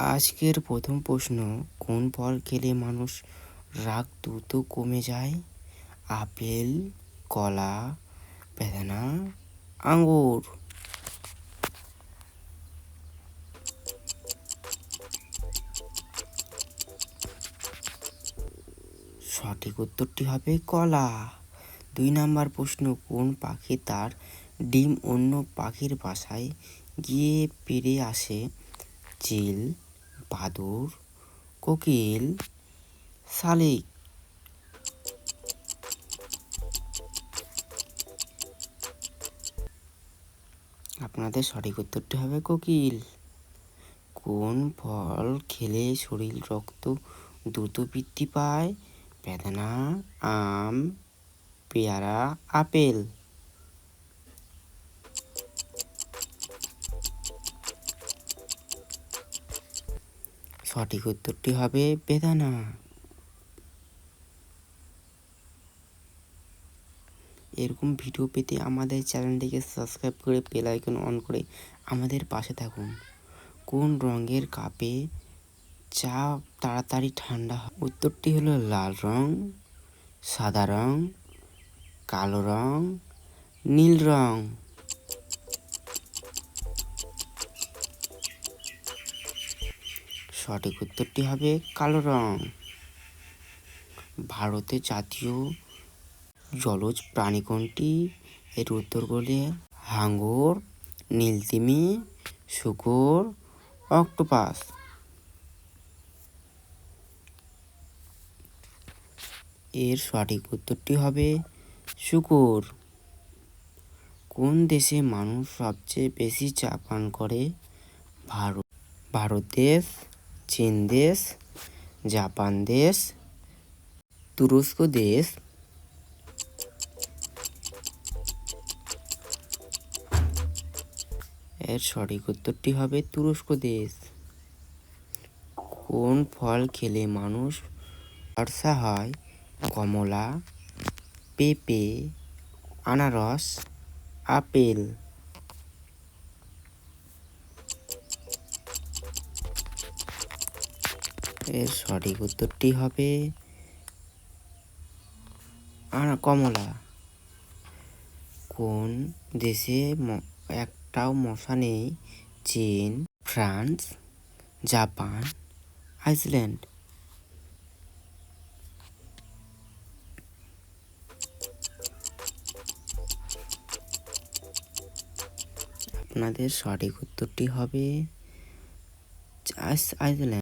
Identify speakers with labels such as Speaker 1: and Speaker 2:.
Speaker 1: আজকের প্রথম প্রশ্ন, কোন ফল খেলে মানুষ রাগ দ্রুত কমে যায়? আপেল, কলা, বেদানা, আঙ্গুর। সঠিক উত্তরটি হবে কলা। 2 নাম্বার প্রশ্ন, কোন পাখি তার ডিম অন্য পাখির বাসায় গিয়ে পেড়ে আসে? চিল, বাদুড়, কোকিল, শালিক। আপনাদের সঠিক উত্তরটি হবে কোকিল। কোন ফল খেলে শরীর রক্ত দ্রুত বৃদ্ধি পায়? বেদানা, আম, পেয়ারা, আপেল। সঠিক উত্তরটি হবে বেদানা। এরকম ভিডিও পেতে আমাদের চ্যানেলটিকে সাবস্ক্রাইব করে বেল আইকন অন করে আমাদের পাশে থাকুন। কোন রঙের কাপে চা তাড়াতাড়ি ঠান্ডা হয়? উত্তরটি হলো লাল রং, সাদা রং, কালো রং, নীল রং। সঠিক উত্তরটি হবে কালো রং। ভারতের জাতীয় জলজ প্রাণী কোনটি? এর উত্তরগুলি হাঙর, নীলতিমি, শূকর, অক্টোপাস। এর সঠিক উত্তরটি হবে শূকর। কোন দেশে মানুষ সবচেয়ে বেশি চা পান করে? ভারত দেশ, চীন দেশ, জাপান দেশ, তুরস্ক দেশ। এর সঠিক উত্তরটি হবে তুরস্ক দেশ। কোন ফল খেলে মানুষ ফর্সা হয়? কমলা, পেঁপে, আনারস, আপেল। এর সঠিক উত্তরটি হবে কমলা। কোন দেশে একটাও মশা নেই? চীন, ফ্রান্স, জাপান, আইসল্যান্ড। আপনাদের সঠিক উত্তরটি হবে আইসল্যান্ড।